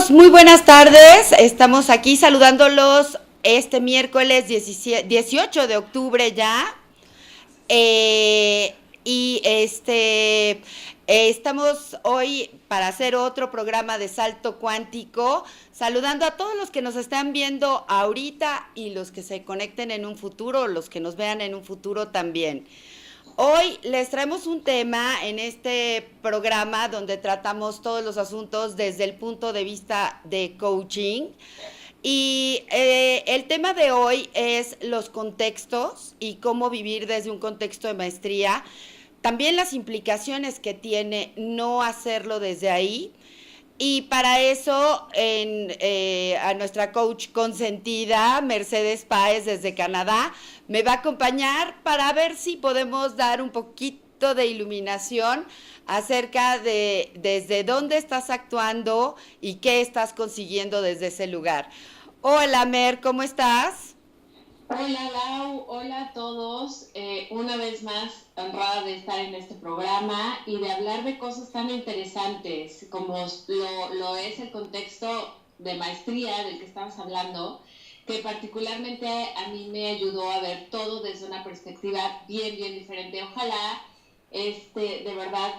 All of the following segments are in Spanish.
Amigos, muy buenas tardes. Estamos aquí saludándolos este miércoles 18 de octubre ya. Eh, y estamos hoy para hacer otro programa de salto cuántico, saludando a todos los que nos están viendo ahorita y los que se conecten en un futuro, los que nos vean en un futuro también. Hoy les traemos un tema en este programa donde tratamos todos los asuntos desde el punto de vista de coaching. Y el tema de hoy es los contextos y cómo vivir desde un contexto de maestría. También las implicaciones que tiene no hacerlo desde ahí. Y para eso a nuestra coach consentida, Mercedes Páez desde Canadá, me va a acompañar para ver si podemos dar un poquito de iluminación acerca de desde dónde estás actuando y qué estás consiguiendo desde ese lugar. Hola Mer, ¿cómo estás? Hola Lau, hola a todos. Una vez más, honrada de estar en este programa y de hablar de cosas tan interesantes como lo es el contexto de maestría del que estamos hablando, que particularmente a mí me ayudó a ver todo desde una perspectiva bien diferente. Ojalá de verdad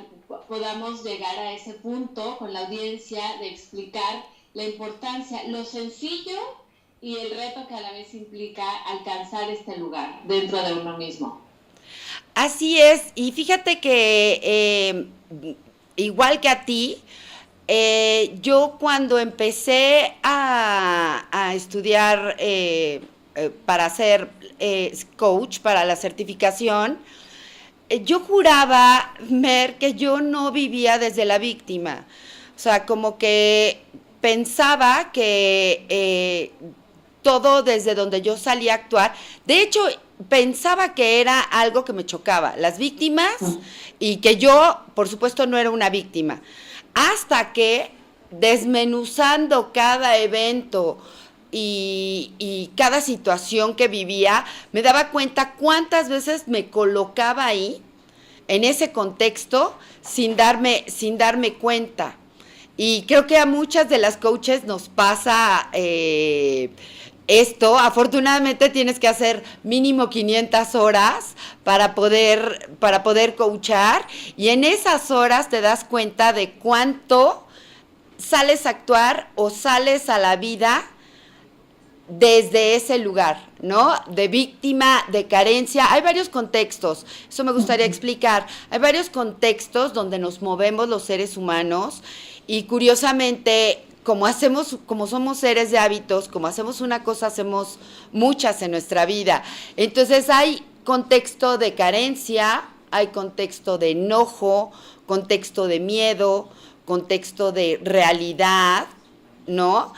podamos llegar a ese punto con la audiencia de explicar la importancia, lo sencillo y el reto que a la vez implica alcanzar este lugar dentro de uno mismo. Así es, y fíjate que igual que a ti, yo cuando empecé a estudiar para ser coach, para la certificación, yo juraba, Mer, que yo no vivía desde la víctima. O sea, como que pensaba que todo desde donde yo salía a actuar. De hecho, pensaba que era algo que me chocaba, las víctimas, y que yo, por supuesto, no era una víctima. Hasta que, desmenuzando cada evento y cada situación que vivía, me daba cuenta cuántas veces me colocaba ahí, en ese contexto, sin darme cuenta. Y creo que a muchas de las coaches nos pasa esto. Afortunadamente tienes que hacer mínimo 500 horas para poder coachar, y en esas horas te das cuenta de cuánto sales a actuar o sales a la vida desde ese lugar, ¿no? De víctima, de carencia. Hay varios contextos, eso me gustaría explicar. Hay varios contextos donde nos movemos los seres humanos, y curiosamente, como somos seres de hábitos, como hacemos una cosa, hacemos muchas en nuestra vida. Entonces hay contexto de carencia, hay contexto de enojo, contexto de miedo, contexto de realidad, ¿no?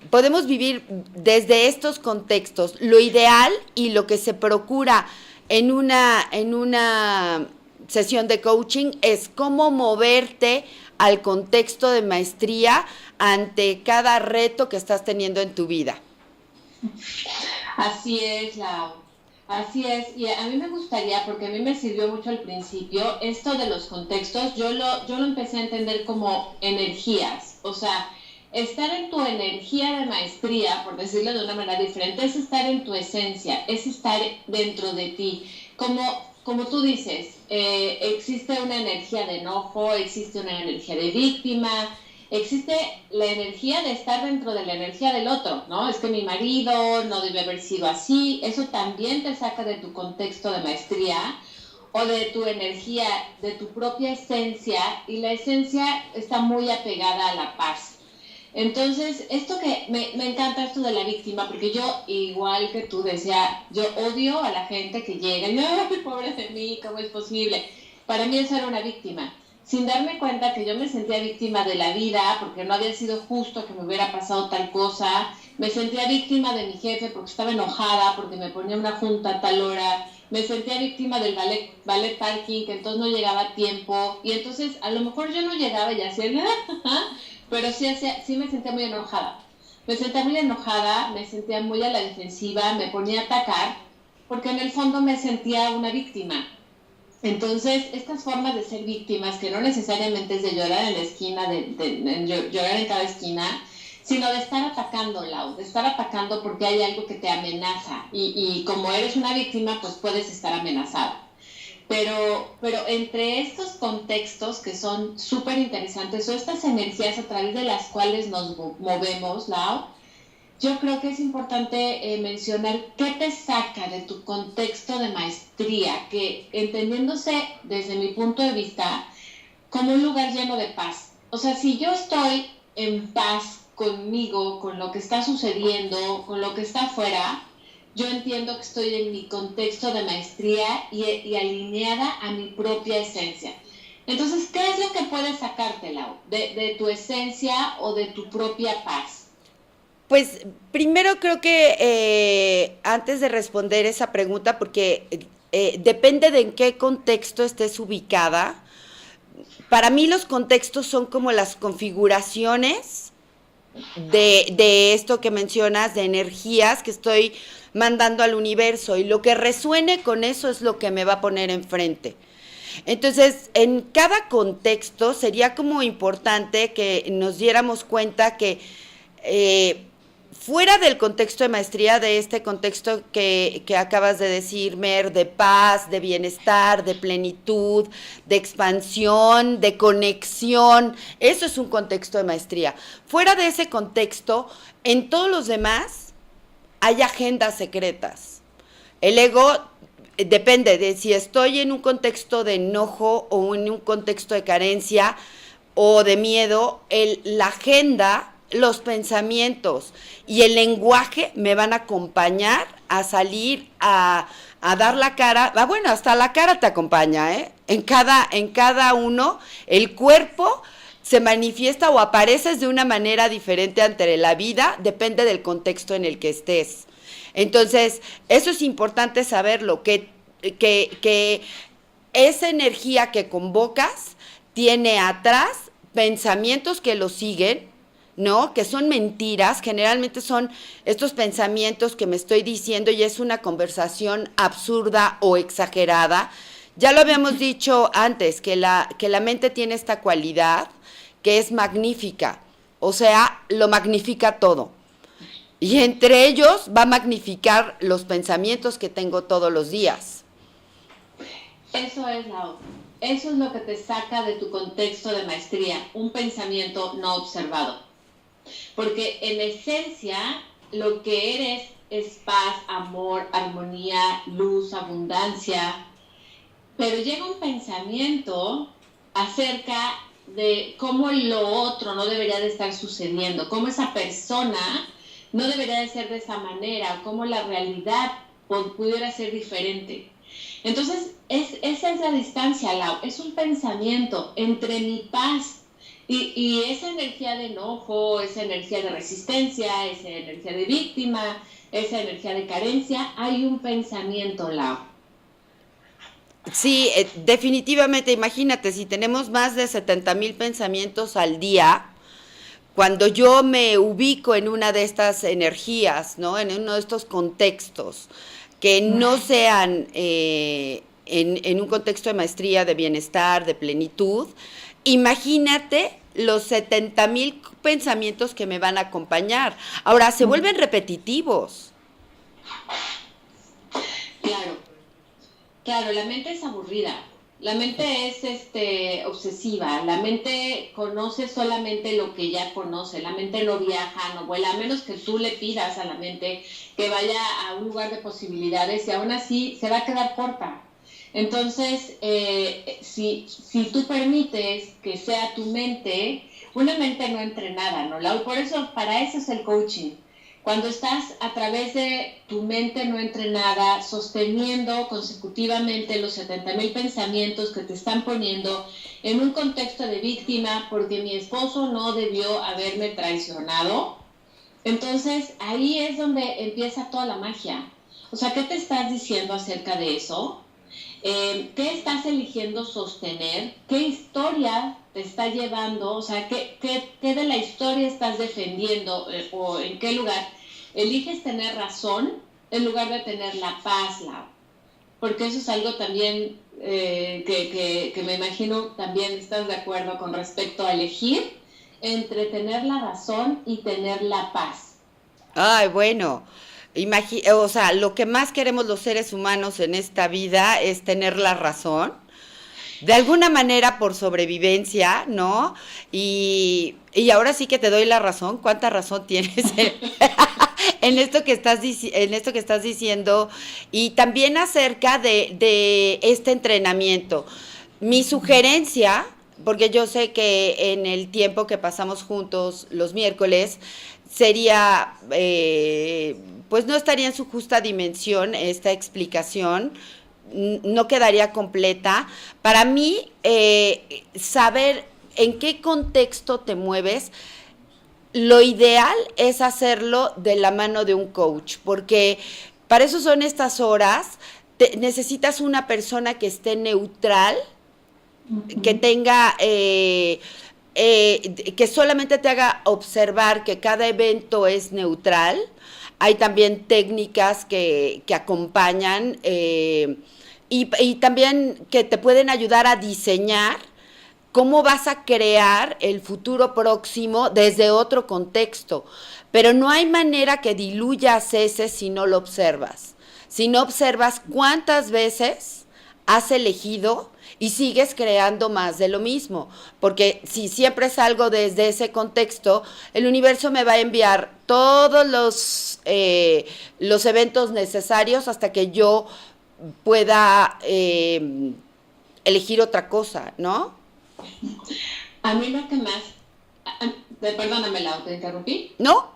Podemos vivir desde estos contextos. Lo ideal y lo que se procura en una sesión de coaching es cómo moverte al contexto de maestría ante cada reto que estás teniendo en tu vida. Así es, Lau. Así es, y a mí me gustaría, porque a mí me sirvió mucho al principio, esto de los contextos, yo lo empecé a entender como energías, o sea, estar en tu energía de maestría, por decirlo de una manera diferente, es estar en tu esencia, es estar dentro de ti. Como tú dices, existe una energía de enojo, existe una energía de víctima, existe la energía de estar dentro de la energía del otro, ¿no? Es que mi marido no debe haber sido así, eso también te saca de tu contexto de maestría o de tu energía, de tu propia esencia, y la esencia está muy apegada a la paz. Entonces, esto que me encanta esto de la víctima, porque yo, igual que tú, decía, yo odio a la gente que llega y, ¡ay, pobre de mí! ¿Cómo es posible? Para mí eso era una víctima, sin darme cuenta que yo me sentía víctima de la vida, porque no había sido justo que me hubiera pasado tal cosa. Me sentía víctima de mi jefe porque estaba enojada, porque me ponía una junta a tal hora. Me sentía víctima del ballet parking, que entonces no llegaba a tiempo. Y entonces, a lo mejor yo no llegaba y hacía pero sí me sentía muy enojada. Me sentía muy enojada, me sentía muy a la defensiva, me ponía a atacar, porque en el fondo me sentía una víctima. Entonces, estas formas de ser víctimas, que no necesariamente es de llorar en la esquina, de llorar en cada esquina, sino de estar atacando, Lau, de estar atacando porque hay algo que te amenaza y como eres una víctima, pues puedes estar amenazada. Pero entre estos contextos que son súper interesantes o estas energías a través de las cuales nos movemos, Lau, yo creo que es importante mencionar qué te saca de tu contexto de maestría, que entendiéndose desde mi punto de vista como un lugar lleno de paz. O sea, si yo estoy en paz conmigo, con lo que está sucediendo, con lo que está afuera, yo entiendo que estoy en mi contexto de maestría y alineada a mi propia esencia. Entonces, ¿qué es lo que puedes sacarte, Lau, de tu esencia o de tu propia paz? Pues primero creo que antes de responder esa pregunta, porque depende de en qué contexto estés ubicada, para mí los contextos son como las configuraciones de esto que mencionas, de energías que estoy mandando al universo, y lo que resuene con eso es lo que me va a poner enfrente. Entonces, en cada contexto sería como importante que nos diéramos cuenta que eh, fuera del contexto de maestría, de este contexto que acabas de decir, Mer, de paz, de bienestar, de plenitud, de expansión, de conexión, eso es un contexto de maestría. Fuera de ese contexto, en todos los demás hay agendas secretas. El ego depende de si estoy en un contexto de enojo o en un contexto de carencia o de miedo, la agenda, los pensamientos y el lenguaje me van a acompañar a salir a dar la cara. Bueno, hasta la cara te acompaña, ¿eh? En cada uno, el cuerpo se manifiesta o apareces de una manera diferente ante la vida, depende del contexto en el que estés. Entonces, eso es importante saberlo, que esa energía que convocas tiene atrás pensamientos que lo siguen, ¿no? Que son mentiras, generalmente son estos pensamientos que me estoy diciendo y es una conversación absurda o exagerada. Ya lo habíamos dicho antes, que la mente tiene esta cualidad que es magnífica, o sea, lo magnifica todo. Y entre ellos va a magnificar los pensamientos que tengo todos los días. Eso es, Lau. Eso es lo que te saca de tu contexto de maestría, un pensamiento no observado. Porque en esencia lo que eres es paz, amor, armonía, luz, abundancia. Pero llega un pensamiento acerca de cómo lo otro no debería de estar sucediendo, cómo esa persona no debería de ser de esa manera, cómo la realidad pudiera ser diferente. Entonces, esa es la distancia, Lau. Es un pensamiento entre mi paz y esa energía de enojo, esa energía de resistencia, esa energía de víctima, esa energía de carencia. Hay un pensamiento, Lau. Sí, definitivamente, imagínate, si tenemos más de 70,000 pensamientos al día, cuando yo me ubico en una de estas energías, ¿no? En uno de estos contextos, que no sean en un contexto de maestría, de bienestar, de plenitud, imagínate los 70,000 pensamientos que me van a acompañar. Ahora, se vuelven repetitivos. Claro, claro, la mente es aburrida. La mente es obsesiva, la mente conoce solamente lo que ya conoce, la mente no viaja, no vuela, a menos que tú le pidas a la mente que vaya a un lugar de posibilidades y aún así se va a quedar corta. Entonces, si tú permites que sea tu mente, una mente no entrenada, ¿no? Por eso, para eso es el coaching. Cuando estás a través de tu mente no entrenada, sosteniendo consecutivamente los 70,000 pensamientos que te están poniendo en un contexto de víctima, porque mi esposo no debió haberme traicionado, entonces ahí es donde empieza toda la magia. O sea, ¿qué te estás diciendo acerca de eso? ¿Qué estás eligiendo sostener? ¿Qué historia te está llevando? O sea, ¿qué de la historia estás defendiendo o en qué lugar eliges tener razón en lugar de tener la paz, Lau? Porque eso es algo también que me imagino también estás de acuerdo con respecto a elegir entre tener la razón y tener la paz. Ay, bueno, o sea, lo que más queremos los seres humanos en esta vida es tener la razón, de alguna manera por sobrevivencia, ¿no? Y ahora sí que te doy la razón. ¿Cuánta razón tienes en esto que en esto que estás diciendo? Y también acerca de este entrenamiento. Mi sugerencia, porque yo sé que en el tiempo que pasamos juntos los miércoles, sería, pues no estaría en su justa dimensión esta explicación, no quedaría completa. Para mí, saber en qué contexto te mueves, lo ideal es hacerlo de la mano de un coach, porque para eso son estas horas. Necesitas una persona que esté neutral, que tenga, que solamente te haga observar que cada evento es neutral. Hay también técnicas que acompañan, y también que te pueden ayudar a diseñar cómo vas a crear el futuro próximo desde otro contexto. Pero no hay manera que diluyas ese si no lo observas. Si no observas cuántas veces has elegido y sigues creando más de lo mismo. Porque si siempre salgo desde ese contexto, el universo me va a enviar todos los eventos necesarios hasta que yo pueda elegir otra cosa, ¿no? A mí lo que más... Perdóname, Lau, ¿te interrumpí? ¿No?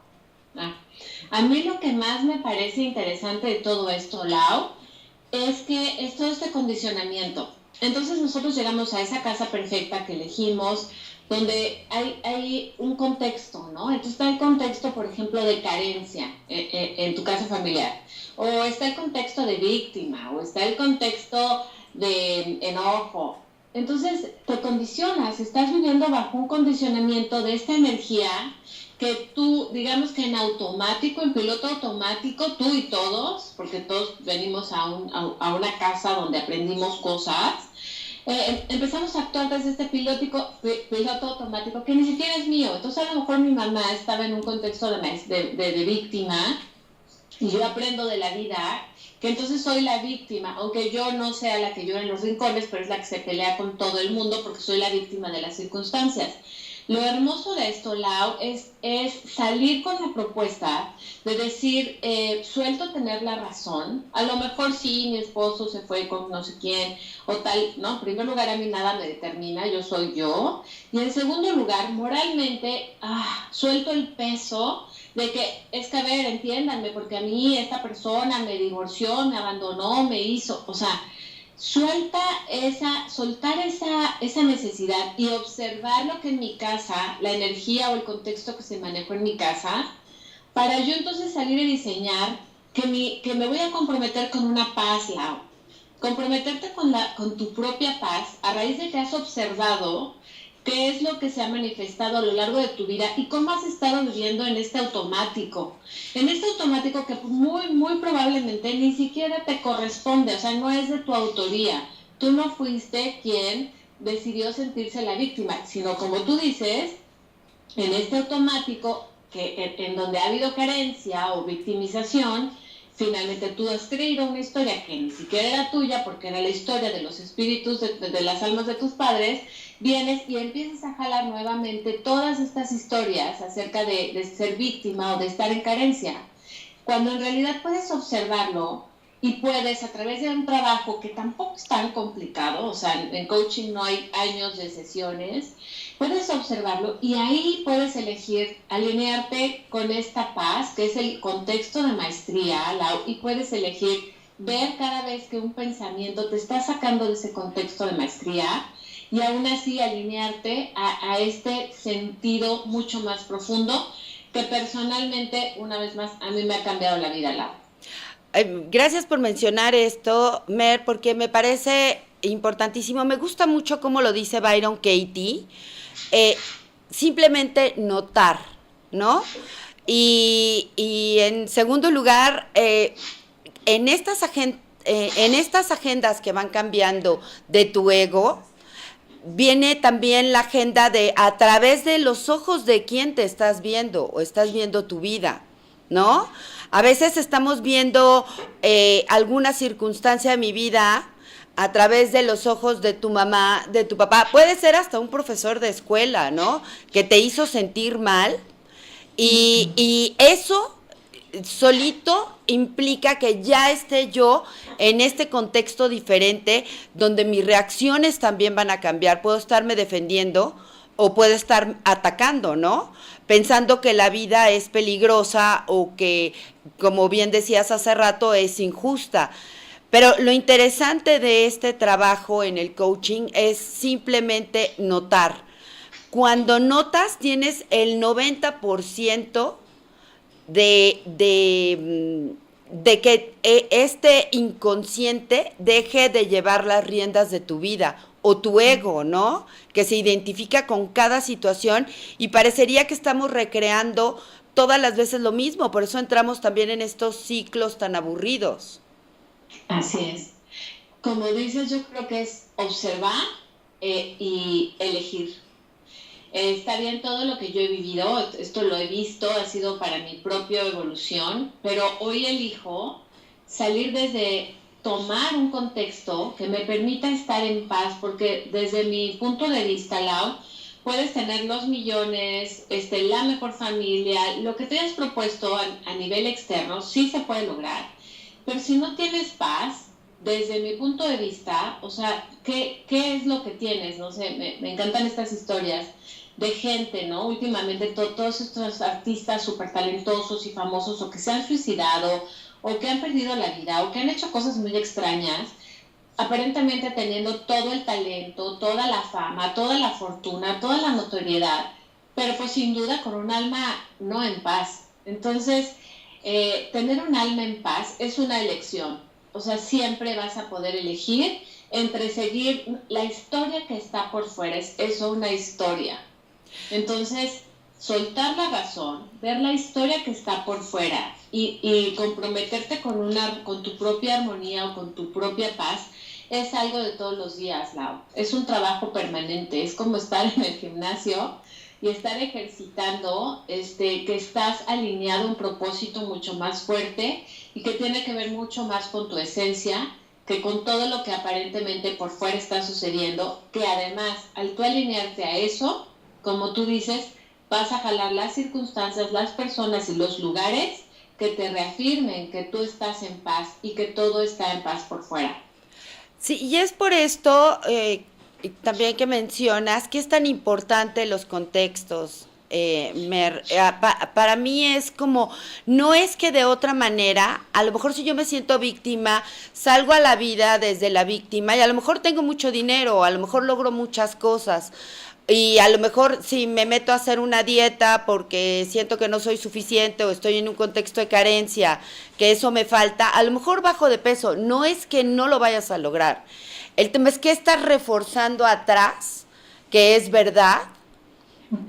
Ah. A mí lo que más me parece interesante de todo esto, Lau, es que es todo este condicionamiento. Entonces nosotros llegamos a esa casa perfecta que elegimos, donde hay un contexto, ¿no? Entonces está el contexto, por ejemplo, de carencia en tu casa familiar, o está el contexto de víctima, o está el contexto de enojo. Entonces te condicionas, estás viviendo bajo un condicionamiento de esta energía que tú, digamos que en automático, en piloto automático, tú y todos, porque todos venimos a una casa donde aprendimos cosas, empezamos a actuar desde este piloto automático que ni siquiera es mío. Entonces a lo mejor mi mamá estaba en un contexto de víctima y yo aprendo de la vida que entonces soy la víctima, aunque yo no sea la que llora en los rincones, pero es la que se pelea con todo el mundo porque soy la víctima de las circunstancias. Lo hermoso de esto, Lau, es salir con la propuesta de decir, suelto tener la razón. A lo mejor sí, mi esposo se fue con no sé quién o tal, ¿no? En primer lugar, a mí nada me determina, yo soy yo. Y en segundo lugar, moralmente, suelto el peso de que, es que a ver, entiéndanme, porque a mí esta persona me divorció, me abandonó, me hizo, o sea, soltar esa necesidad y observar lo que en mi casa, la energía o el contexto que se manejó en mi casa, para yo entonces salir y diseñar que me voy a comprometer con una paz, Lau. Comprometerte con tu propia paz a raíz de que has observado qué es lo que se ha manifestado a lo largo de tu vida y cómo has estado viviendo en este automático. En este automático que muy, muy probablemente ni siquiera te corresponde, o sea, no es de tu autoría. Tú no fuiste quien decidió sentirse la víctima, sino como tú dices, en este automático en donde ha habido carencia o victimización, finalmente tú has creído una historia que ni siquiera era tuya porque era la historia de los espíritus de las almas de tus padres. Vienes y empiezas a jalar nuevamente todas estas historias acerca de ser víctima o de estar en carencia, cuando en realidad puedes observarlo y puedes, a través de un trabajo que tampoco es tan complicado, o sea, en coaching no hay años de sesiones, puedes observarlo y ahí puedes elegir alinearte con esta paz, que es el contexto de maestría, y puedes elegir ver cada vez que un pensamiento te está sacando de ese contexto de maestría y aún así alinearte a este sentido mucho más profundo que personalmente, una vez más, a mí me ha cambiado la vida, Lau. Gracias por mencionar esto, Mer, porque me parece importantísimo. Me gusta mucho cómo lo dice Byron Katie. Simplemente notar, ¿no? Y en segundo lugar, en estas agendas que van cambiando de tu ego, viene también la agenda de a través de los ojos de quién te estás viendo o estás viendo tu vida, ¿no? A veces estamos viendo alguna circunstancia de mi vida a través de los ojos de tu mamá, de tu papá. Puede ser hasta un profesor de escuela, ¿no? Que te hizo sentir mal y eso solito implica que ya esté yo en este contexto diferente donde mis reacciones también van a cambiar. Puedo estarme defendiendo o puedo estar atacando, ¿no? Pensando que la vida es peligrosa o que, como bien decías hace rato, es injusta. Pero lo interesante de este trabajo en el coaching es simplemente notar. Cuando notas, tienes el 90% de que este inconsciente deje de llevar las riendas de tu vida o tu ego, ¿no? Que se identifica con cada situación y parecería que estamos recreando todas las veces lo mismo, por eso entramos también en estos ciclos tan aburridos. Así es. Como dices, yo creo que es observar y elegir. Está bien todo lo que yo he vivido, esto lo he visto, ha sido para mi propia evolución, pero hoy elijo salir desde tomar un contexto que me permita estar en paz, porque desde mi punto de vista, Lau, puedes tener los millones, la mejor familia, lo que te hayas propuesto a nivel externo, sí se puede lograr, pero si no tienes paz, desde mi punto de vista, o sea, ¿qué es lo que tienes? No sé, me encantan estas historias de gente, ¿no? Últimamente todos estos artistas súper talentosos y famosos o que se han suicidado o que han perdido la vida o que han hecho cosas muy extrañas, aparentemente teniendo todo el talento, toda la fama, toda la fortuna, toda la notoriedad, pero pues sin duda con un alma no en paz. Entonces, tener un alma en paz es una elección. O sea, siempre vas a poder elegir entre seguir la historia que está por fuera, es eso, una historia. Entonces, soltar la razón, ver la historia que está por fuera y comprometerte con tu propia armonía o con tu propia paz es algo de todos los días, Lau. Es un trabajo permanente, es como estar en el gimnasio y estar ejercitando, que estás alineado a un propósito mucho más fuerte y que tiene que ver mucho más con tu esencia que con todo lo que aparentemente por fuera está sucediendo, que además, al tú alinearte a eso, como tú dices, vas a jalar las circunstancias, las personas y los lugares que te reafirmen que tú estás en paz y que todo está en paz por fuera. Sí, y es por esto también que mencionas que es tan importante los contextos. Para mí es como, no es que de otra manera, a lo mejor si yo me siento víctima, salgo a la vida desde la víctima y a lo mejor tengo mucho dinero, a lo mejor logro muchas cosas. Y a lo mejor si me meto a hacer una dieta porque siento que no soy suficiente o estoy en un contexto de carencia, que eso me falta, a lo mejor bajo de peso. No es que no lo vayas a lograr. El tema es que estás reforzando atrás, que es verdad,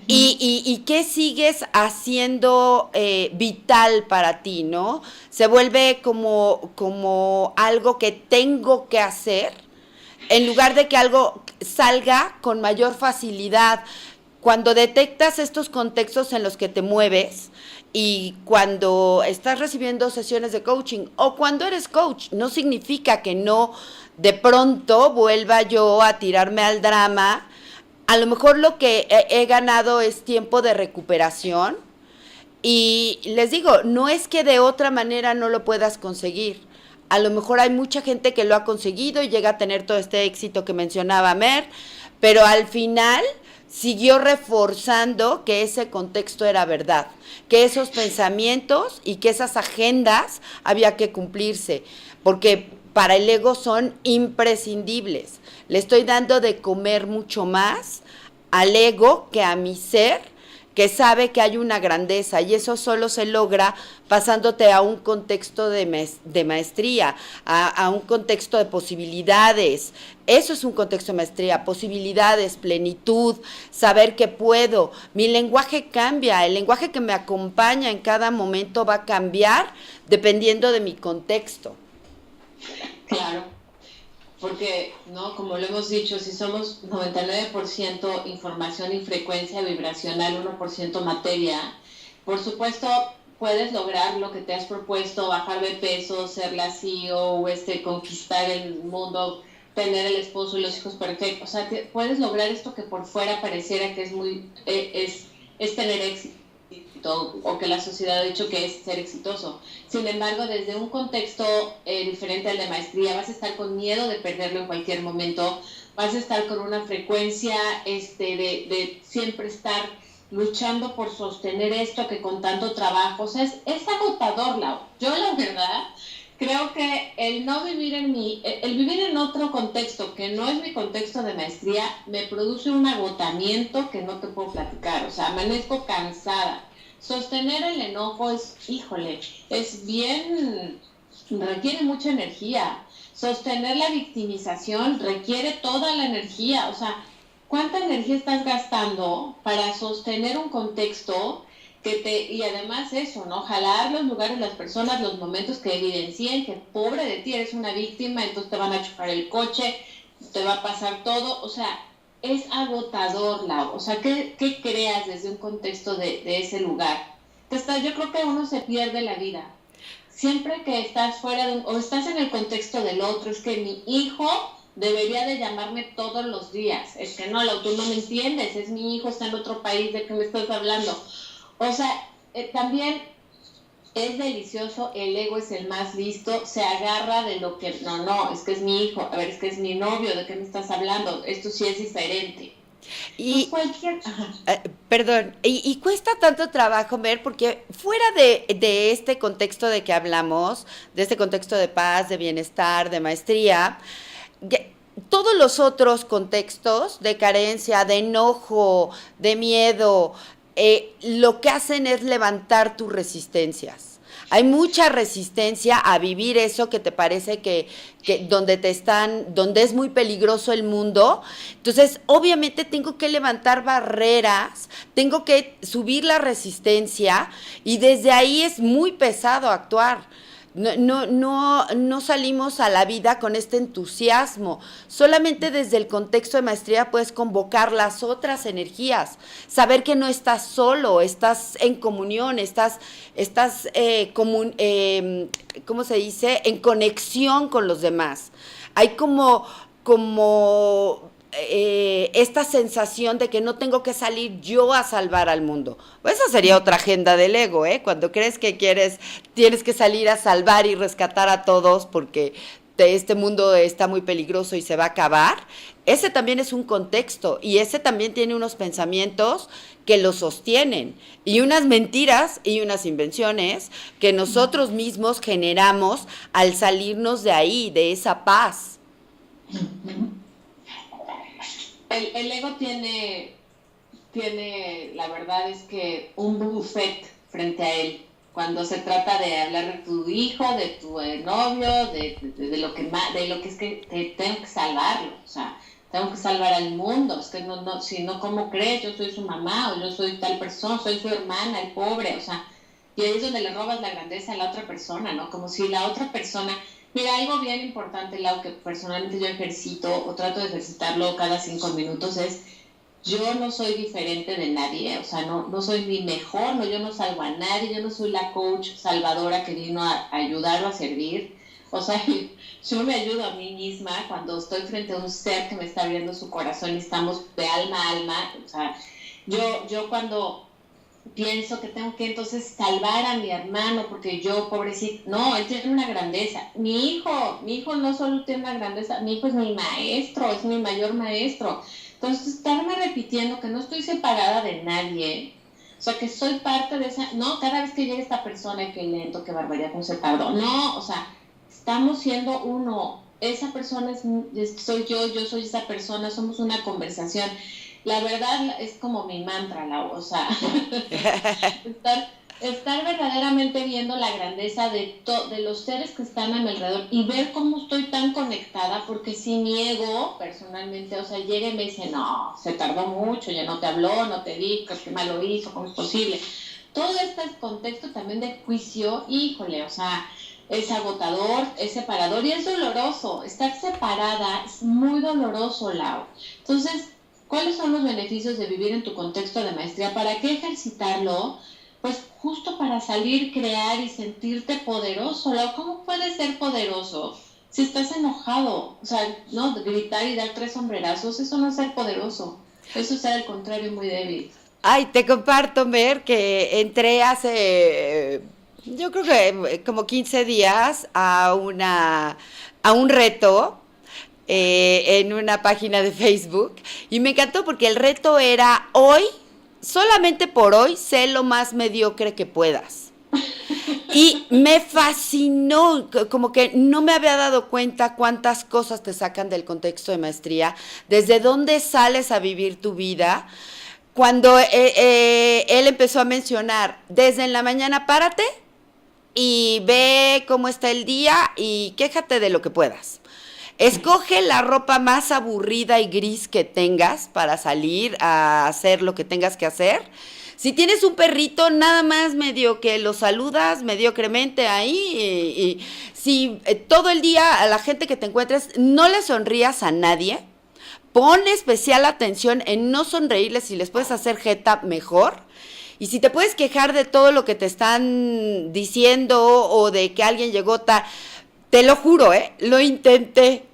y qué sigues haciendo vital para ti, ¿no? Se vuelve como algo que tengo que hacer en lugar de que algo salga con mayor facilidad. Cuando detectas estos contextos en los que te mueves y cuando estás recibiendo sesiones de coaching o cuando eres coach, no significa que no de pronto vuelva yo a tirarme al drama. A lo mejor lo que he ganado es tiempo de recuperación y les digo, no es que de otra manera no lo puedas conseguir. A lo mejor hay mucha gente que lo ha conseguido y llega a tener todo este éxito que mencionaba Mer, pero al final siguió reforzando que ese contexto era verdad, que esos pensamientos y que esas agendas había que cumplirse, porque para el ego son imprescindibles. Le estoy dando de comer mucho más al ego que a mi ser, que sabe que hay una grandeza y eso solo se logra pasándote a un contexto de maestría, a un contexto de posibilidades. Eso es un contexto de maestría, posibilidades, plenitud, saber que puedo. Mi lenguaje cambia, el lenguaje que me acompaña en cada momento va a cambiar dependiendo de mi contexto. Claro. porque, ¿no? Como lo hemos dicho, si somos 99% información y frecuencia vibracional, 1% materia, por supuesto puedes lograr lo que te has propuesto, bajar de peso, ser la CEO, conquistar el mundo, tener el esposo y los hijos perfectos. O sea, puedes lograr esto que por fuera pareciera que es muy, es tener éxito, o que la sociedad ha dicho que es ser exitoso. Sin embargo, desde un contexto diferente al de maestría, vas a estar con miedo de perderlo en cualquier momento, vas a estar con una frecuencia de siempre estar luchando por sostener esto que con tanto trabajo, o sea, es agotador, Lau. Yo la verdad creo que el no vivir el vivir en otro contexto que no es mi contexto de maestría, me produce un agotamiento que no te puedo platicar, o sea, amanezco cansada. Sostener el enojo es, híjole, es bien, requiere mucha energía. Sostener la victimización requiere toda la energía, o sea, ¿cuánta energía estás gastando para sostener un contexto y además eso, ¿no? Jalar los lugares, las personas, los momentos que evidencien que pobre de ti, eres una víctima, entonces te van a chocar el coche, te va a pasar todo, o sea, es agotador, Lau. O sea, ¿qué creas desde un contexto de ese lugar? Yo creo que uno se pierde la vida. Siempre que estás fuera o estás en el contexto del otro, es que mi hijo debería de llamarme todos los días. Es que no, Lau, tú no me entiendes, es mi hijo, está en otro país, ¿de qué me estás hablando? O sea, también es delicioso, el ego es el más listo, se agarra de lo que, no, es que es mi hijo, a ver, es que es mi novio, ¿de qué me estás hablando? Esto sí es diferente. Pues Y, cualquier... perdón, y cuesta tanto trabajo ver, porque fuera de este contexto de que hablamos, de este contexto de paz, de bienestar, de maestría, todos los otros contextos de carencia, de enojo, de miedo, lo que hacen es levantar tus resistencias. Hay mucha resistencia a vivir eso que te parece que donde es muy peligroso el mundo. Entonces, obviamente tengo que levantar barreras, tengo que subir la resistencia y desde ahí es muy pesado actuar. No salimos a la vida con este entusiasmo. Solamente desde el contexto de maestría puedes convocar las otras energías. Saber que no estás solo, estás en comunión, ¿cómo se dice? En conexión con los demás. Hay como esta sensación de que no tengo que salir yo a salvar al mundo. Pues esa sería otra agenda del ego, ¿eh? Cuando crees que tienes que salir a salvar y rescatar a todos porque este mundo está muy peligroso y se va a acabar. Ese también es un contexto y ese también tiene unos pensamientos que lo sostienen y unas mentiras y unas invenciones que nosotros mismos generamos al salirnos de ahí, de esa paz. El ego tiene, la verdad es que un buffet frente a él. Cuando se trata de hablar de tu hijo, de tu novio, de lo que es que tengo que salvarlo, o sea, tengo que salvar al mundo, es que si no, ¿cómo crees? Yo soy su mamá, o yo soy tal persona, soy su hermana, el pobre, o sea, y ahí es donde le robas la grandeza a la otra persona, ¿no? Como si la otra persona... Mira, algo bien importante, Lau, que personalmente yo ejercito o trato de ejercitarlo cada 5 minutos es, yo no soy diferente de nadie, o sea, no soy ni mejor, no, yo no salvo a nadie, yo no soy la coach salvadora que vino a ayudarlo a servir, o sea, yo me ayudo a mí misma cuando estoy frente a un ser que me está abriendo su corazón y estamos de alma a alma, o sea, yo cuando pienso que tengo que entonces salvar a mi hermano porque yo, pobrecito, no, él tiene una grandeza. Mi hijo no solo tiene una grandeza, mi hijo es mi maestro, es mi mayor maestro. Entonces, estarme repitiendo que no estoy separada de nadie, o sea, que soy parte de esa, no, cada vez que llega esta persona, qué lento, qué barbaridad, no se tardó, no, o sea, estamos siendo uno, esa persona soy yo soy esa persona, somos una conversación. La verdad es como mi mantra, o sea, estar verdaderamente viendo la grandeza de los seres que están a mi alrededor y ver cómo estoy tan conectada, porque si mi ego, personalmente, o sea, llega y me dice, no, se tardó mucho, ya no te habló, no te dijo, qué mal lo hizo, ¿cómo es posible? Todo este contexto también de juicio, híjole, o sea, es agotador, es separador y es doloroso. Estar separada es muy doloroso, Lau. Entonces, ¿cuáles son los beneficios de vivir en tu contexto de maestría? ¿Para qué ejercitarlo? Pues justo para salir, crear y sentirte poderoso. Lau, ¿cómo puedes ser poderoso si estás enojado? O sea, no, gritar y dar 3 sombrerazos, eso no es ser poderoso. Eso es ser al contrario muy débil. Ay, te comparto, Mer, que entré hace, yo creo que como 15 días a un reto en una página de Facebook y me encantó porque el reto era hoy, solamente por hoy, sé lo más mediocre que puedas. Y me fascinó, como que no me había dado cuenta cuántas cosas te sacan del contexto de maestría, desde dónde sales a vivir tu vida. Cuando él empezó a mencionar, desde en la mañana párate y ve cómo está el día y quéjate de lo que puedas. Escoge la ropa más aburrida y gris que tengas para salir a hacer lo que tengas que hacer. Si tienes un perrito, nada más medio que lo saludas mediocremente ahí. Y si todo el día a la gente que te encuentres no le sonrías a nadie, pon especial atención en no sonreírles, si les puedes hacer jeta, mejor. Y si te puedes quejar de todo lo que te están diciendo o de que alguien llegó te lo juro, lo intenté.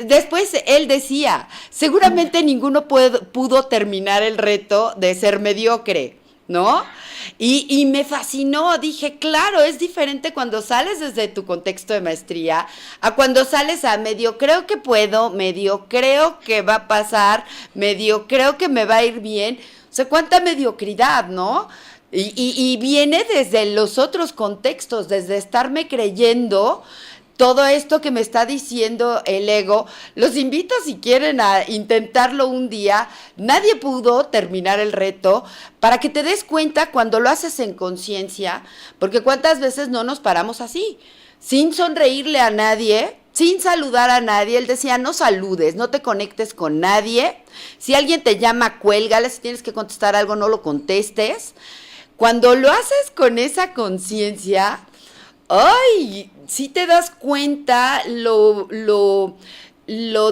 Después él decía, seguramente ninguno pudo terminar el reto de ser mediocre, ¿no? Y me fascinó, dije, claro, es diferente cuando sales desde tu contexto de maestría a cuando sales a medio creo que puedo, medio creo que va a pasar, medio creo que me va a ir bien. O sea, cuánta mediocridad, ¿no? Y viene desde los otros contextos, desde estarme creyendo todo esto que me está diciendo el ego. Los invito si quieren a intentarlo un día. Nadie pudo terminar el reto, para que te des cuenta cuando lo haces en conciencia, porque cuántas veces no nos paramos así, sin sonreírle a nadie, sin saludar a nadie. Él decía, no saludes, no te conectes con nadie. Si alguien te llama, cuélgale. Si tienes que contestar algo, no lo contestes. Cuando lo haces con esa conciencia, ¡ay! Sí te das cuenta lo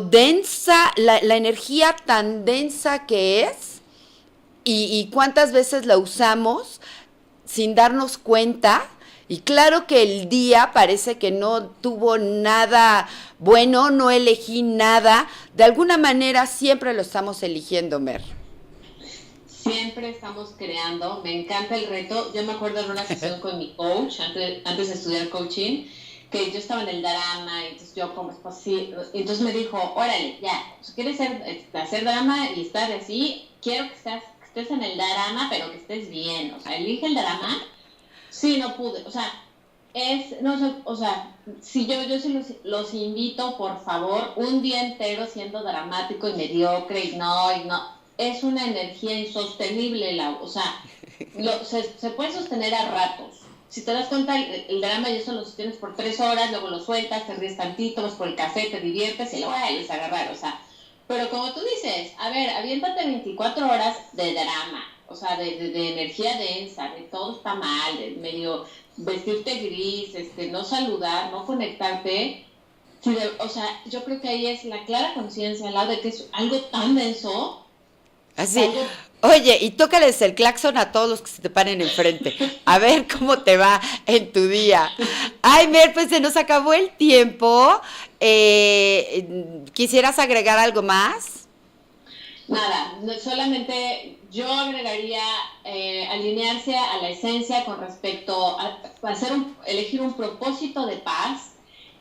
densa, la energía tan densa que es y cuántas veces la usamos sin darnos cuenta. Y claro que el día parece que no tuvo nada bueno, no elegí nada. De alguna manera siempre lo estamos eligiendo, Mer. Siempre estamos creando, me encanta el reto. Yo me acuerdo de una sesión con mi coach, antes de estudiar coaching, que yo estaba en el drama, y entonces yo como es posible, entonces me dijo, órale, ya, si quieres hacer drama y estar así, quiero que estés en el drama, pero que estés bien, o sea, elige el drama. Sí, no pude, o sea, no, o sea, si yo sí los invito, por favor, un día entero siendo dramático y mediocre y no, es una energía insostenible, o sea, se puede sostener a ratos. Si te das cuenta, el drama y eso lo sostienes por 3 horas, luego lo sueltas, te ríes tantito, vas por el café, te diviertes y luego vuelves a agarrar, o sea. Pero como tú dices, a ver, aviéntate 24 horas de drama, o sea, de energía densa, de todo está mal, de medio vestirte gris, no saludar, no conectarte. Sí, o sea, yo creo que ahí es la clara conciencia al lado de que es algo tan denso. Así, oye, y tócales el claxon a todos los que se te paren enfrente. A ver cómo te va en tu día. Ay, Mer, pues se nos acabó el tiempo. ¿Quisieras agregar algo más? Nada, solamente yo agregaría alinearse a la esencia con respecto a elegir un propósito de paz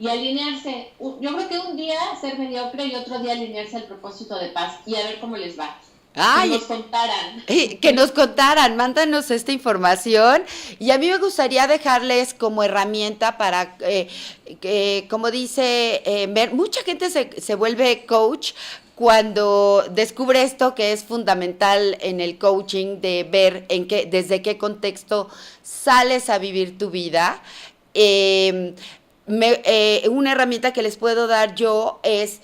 y alinearse. Yo creo que un día ser mediocre y otro día alinearse al propósito de paz y a ver cómo les va. Ay, que nos contaran, mándanos esta información. Y a mí me gustaría dejarles como herramienta para, como dice Mer, mucha gente se vuelve coach cuando descubre esto que es fundamental en el coaching, de ver desde qué contexto sales a vivir tu vida. Una herramienta que les puedo dar yo es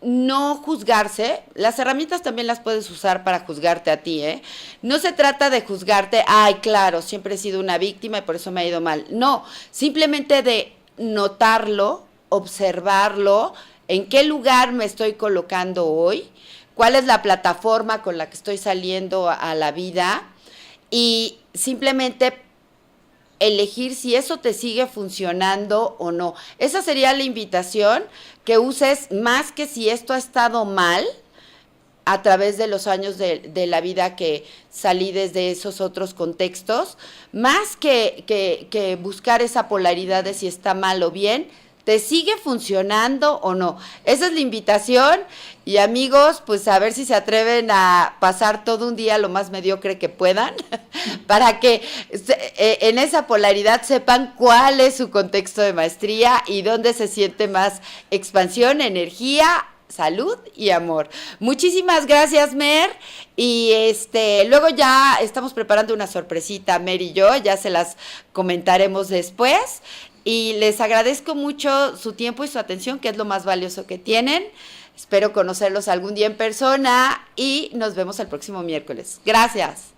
no juzgarse. Las herramientas también las puedes usar para juzgarte a ti, ¿eh? No se trata de juzgarte, ay, claro, siempre he sido una víctima y por eso me ha ido mal. No, simplemente de notarlo, observarlo, en qué lugar me estoy colocando hoy, cuál es la plataforma con la que estoy saliendo a la vida y simplemente elegir si eso te sigue funcionando o no. Esa sería la invitación, que uses más que si esto ha estado mal a través de los años de la vida que salí desde esos otros contextos, más que buscar esa polaridad de si está mal o bien, ¿te sigue funcionando o no? Esa es la invitación y amigos, pues a ver si se atreven a pasar todo un día lo más mediocre que puedan para que en esa polaridad sepan cuál es su contexto de maestría y dónde se siente más expansión, energía, salud y amor. Muchísimas gracias, Mer. Y luego ya estamos preparando una sorpresita, Mer y yo, ya se las comentaremos después. Y les agradezco mucho su tiempo y su atención, que es lo más valioso que tienen. Espero conocerlos algún día en persona y nos vemos el próximo miércoles. Gracias.